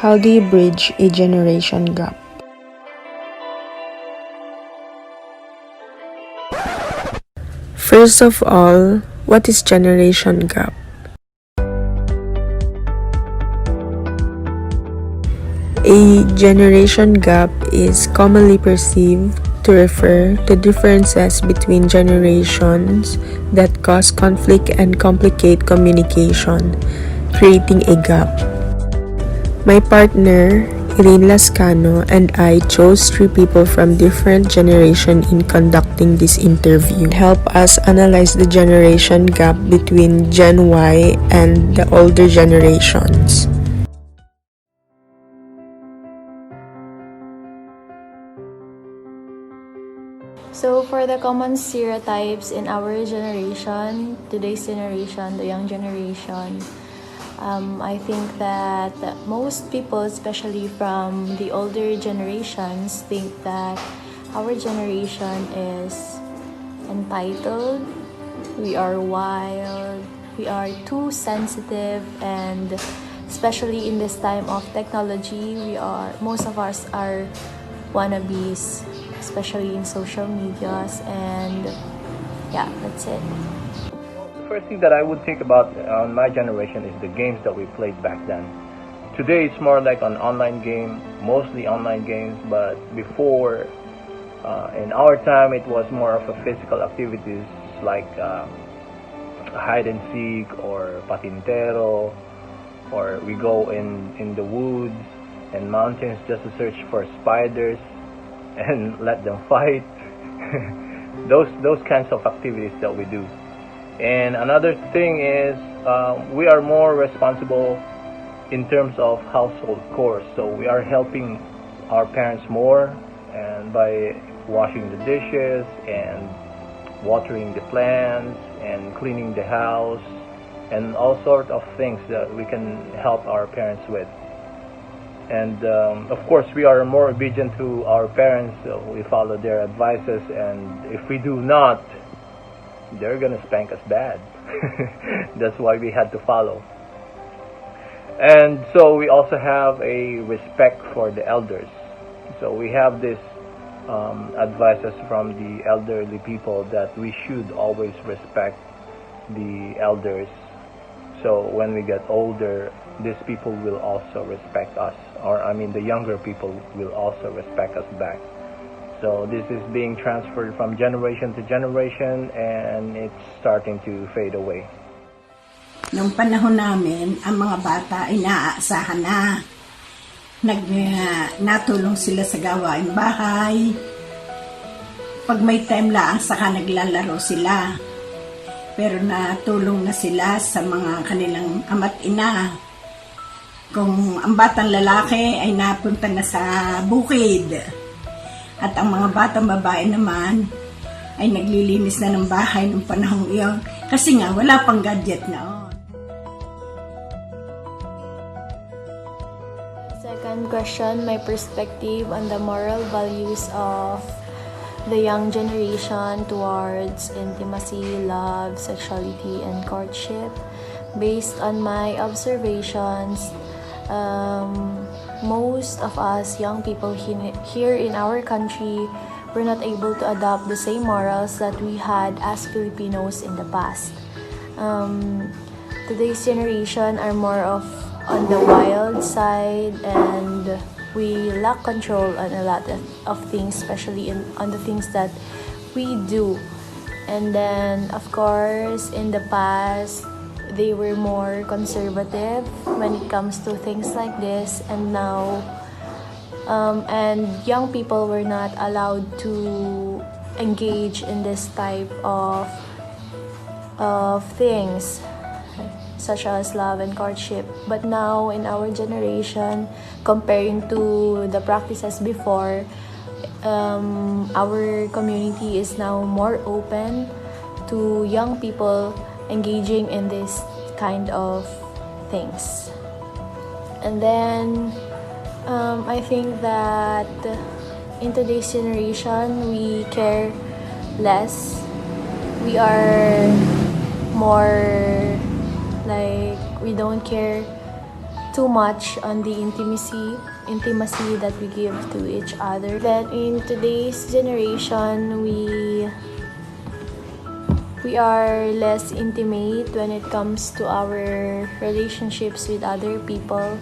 How do you bridge a generation gap? First of all, what is generation gap? A generation gap is commonly perceived to refer to differences between generations that cause conflict and complicate communication, creating a gap. My partner, Elaine Lascano, and I chose 3 people from different generations in conducting this interview. Help us analyze the generation gap between Gen Y and the older generations. So for the common stereotypes in our generation, today's generation, the young generation, I think that most people, especially from the older generations, think that our generation is entitled, we are wild, we are too sensitive, and especially in this time of technology, most of us are wannabes, especially in social medias, and yeah, that's it. The first thing that I would think about on my generation is the games that we played back then. Today it's more like an online game, mostly online games, but before, in our time, it was more of a physical activities like hide and seek or patintero, or we go in the woods and mountains just to search for spiders and let them fight. those kinds of activities that we do. And another thing is we are more responsible in terms of household chores, so we are helping our parents more, and by washing the dishes and watering the plants and cleaning the house and all sorts of things that we can help our parents with. And of course, we are more obedient to our parents, so we follow their advices, and if we do not, they're gonna spank us bad. That's why we had to follow. And so we also have a respect for the elders. So we have this advices from the elderly people that we should always respect the elders. So when we get older, these people will also respect us, or I mean the younger people will also respect us back. So this is being transferred from generation to generation, and it's starting to fade away. Noong panahon namin, ang mga bata ay naaasahan na. Natulong sila sa gawaing bahay. Pag may time lang, saka naglalaro sila. Pero natulong na sila sa mga kanilang ama't ina. Kung ang batang lalaki ay napunta na sa bukid, at ang mga batang babae naman ay naglilinis na ng bahay ng panahong iyon, kasi nga wala pang gadget noon. Second question, my perspective on the moral values of the young generation towards intimacy, love, sexuality, and courtship. Based on my observations, most of us young people here in our country were not able to adopt the same morals that we had as Filipinos in the past. Today's generation are more on the wild side, and we lack control on a lot of things, especially on the things that we do. And then, of course, in the past, they were more conservative when it comes to things like this, and now and young people were not allowed to engage in this type of things such as love and courtship. But now in our generation, comparing to the practices before, our community is now more open to young people engaging in this kind of things. And then I think that in today's generation, we care less. We are more like, we don't care too much on the intimacy that we give to each other. Then in today's generation, we are less intimate when it comes to our relationships with other people.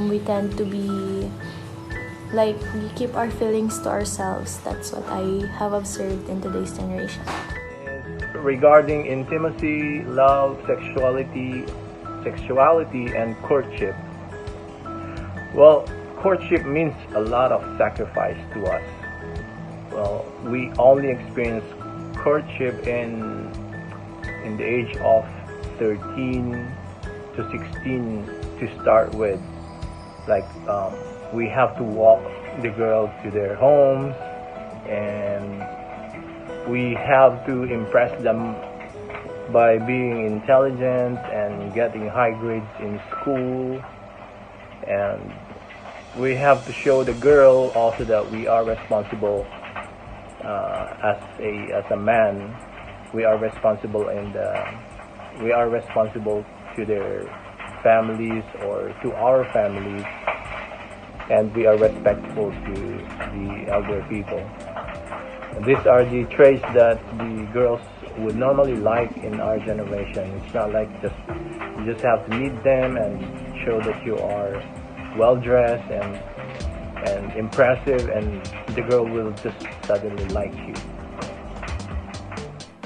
We tend to be like, we keep our feelings to ourselves. That's what I have observed in today's generation. Regarding intimacy, love, sexuality, and courtship. Well, courtship means a lot of sacrifice to us. Well, we only experience courtship in the age of 13 to 16 to start with. Like, we have to walk the girl to their homes, and we have to impress them by being intelligent and getting high grades in school, and we have to show the girl also that we are responsible as a man. We are responsible to their families or to our families, and we are respectful to the elder people. These are the traits that the girls would normally like in our generation. It's not like you just have to meet them and show that you are well dressed and impressive, and the girl will just suddenly like you.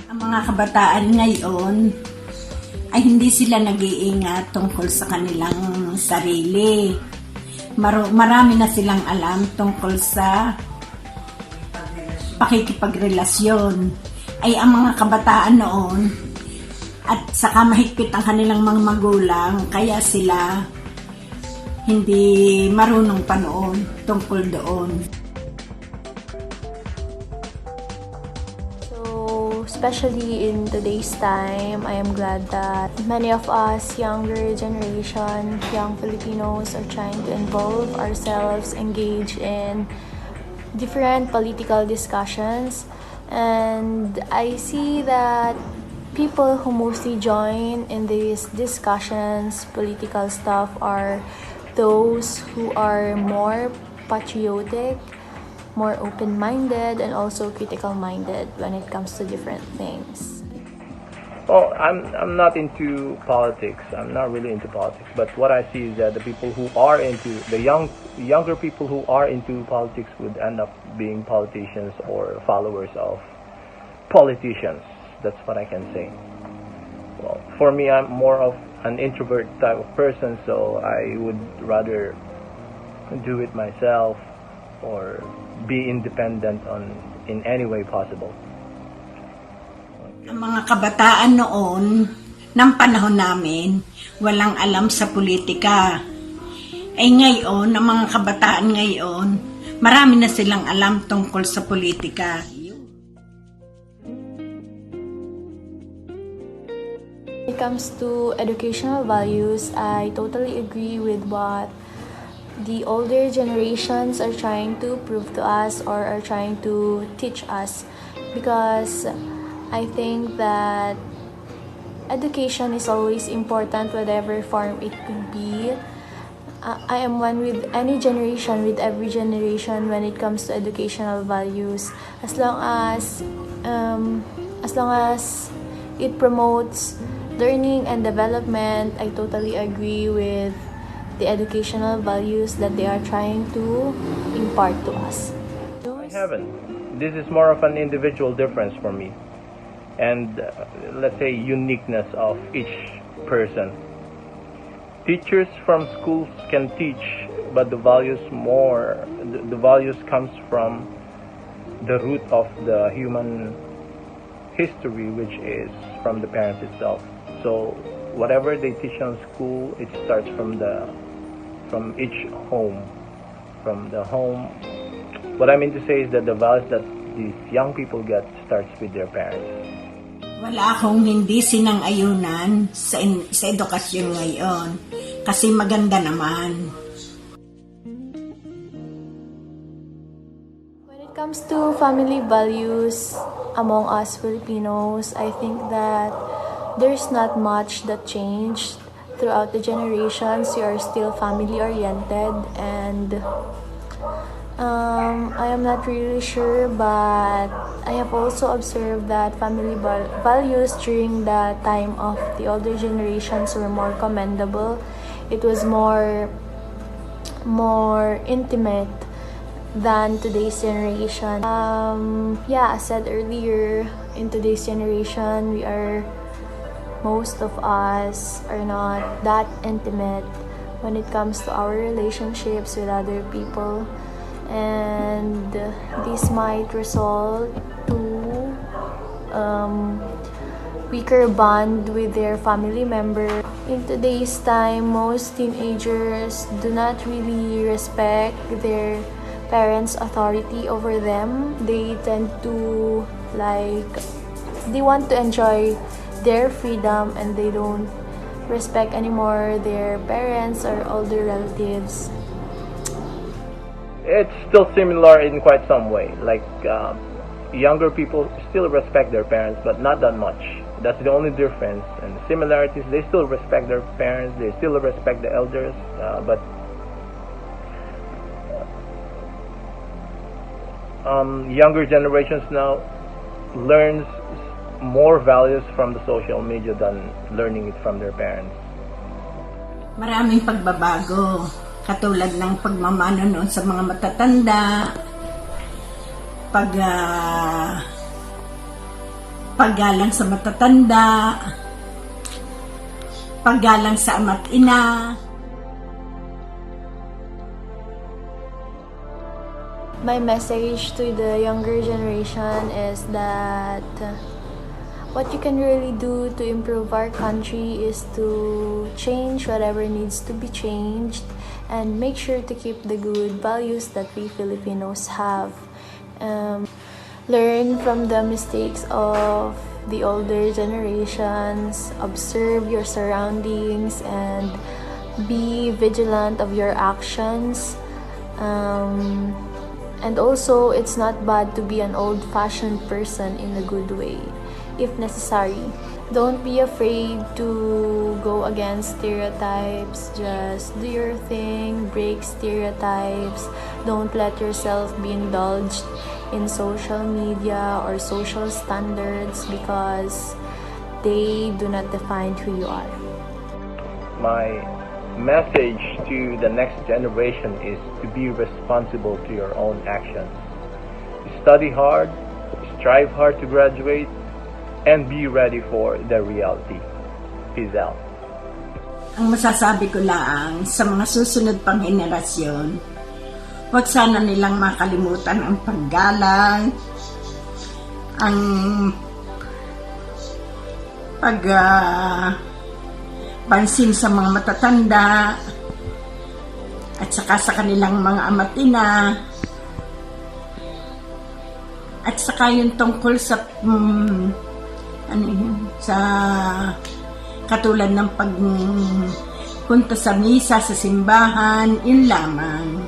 Ang mga kabataan ngayon ay hindi sila nag-iingat tungkol sa kanilang sarili. Marami na silang alam tungkol sa pakikipagrelasyon. Ay ang mga kabataan noon at saka mahigpit ang kanilang mga magulang, kaya sila hindi marunong pa noon tungkol doon. Especially in today's time, I am glad that many of us, younger generation, young Filipinos, are trying to involve ourselves, engage in different political discussions. And I see that people who mostly join in these discussions, political stuff, are those who are more patriotic, more open-minded, and also critical-minded when it comes to different things. Oh, I'm not into politics. I'm not really into politics. But what I see is that the people who are into younger people who are into politics would end up being politicians or followers of politicians. That's what I can say. Well, for me, I'm more of an introvert type of person, so I would rather do it myself or be independent in any way possible. Ang mga kabataan noon, ng panahon namin, walang alam sa politika. Ay ngayon, ang mga kabataan ngayon, marami na silang alam tungkol sa politika. When it comes to educational values, I totally agree with what the older generations are trying to prove to us or are trying to teach us, because I think that education is always important, whatever form it could be. I am one with any generation, with every generation, when it comes to educational values. As long as it promotes learning and development, I totally agree with the educational values that they are trying to impart to us. I haven't. This is more of an individual difference for me, and let's say uniqueness of each person. Teachers from schools can teach, but the values comes from the root of the human history, which is from the parents itself. So whatever they teach on school, it starts from each home, from the home. What I mean to say is that the values that these young people get starts with their parents. Wala akong hindi sinang-ayunan sa edukasyon ngayon kasi maganda naman. When it comes to family values among us Filipinos, I think that there's not much that changed throughout the generations, we are still family oriented, and I am not really sure, but I have also observed that family values during the time of the older generations were more commendable. It was more intimate than today's generation. As said earlier, in today's generation, most of us are not that intimate when it comes to our relationships with other people, and this might result to weaker bond with their family member. In today's time, most teenagers do not really respect their parents' authority over them. They tend to they want to enjoy their freedom, and they don't respect anymore their parents or older relatives. It's still similar in quite some way. Younger people still respect their parents, but not that much. That's the only difference. And the similarities, they still respect their parents, they still respect the elders, but younger generations now learns more values from the social media than learning it from their parents. Maraming pagbabago, katulad ng pagmamano noon sa mga matatanda, paggalang sa matatanda, paggalang sa ama't ina. My message to the younger generation is that what you can really do to improve our country is to change whatever needs to be changed, and make sure to keep the good values that we Filipinos have. Learn from the mistakes of the older generations, observe your surroundings, and be vigilant of your actions. And also, it's not bad to be an old-fashioned person in a good way, if necessary. Don't be afraid to go against stereotypes. Just do your thing, break stereotypes. Don't let yourself be indulged in social media or social standards, because they do not define who you are. My message to the next generation is to be responsible to your own actions. Study hard, strive hard to graduate, and be ready for the reality. Peace out. Ang masasabi ko lang sa mga susunod pang henerasyon, huwag sana nilang makalimutan ang paggalang, ang pansin sa mga matatanda, at saka sa kanilang mga ama't ina, at saka yung tungkol sa sa katulad ng pagpunta sa misa sa simbahan, yun lamang.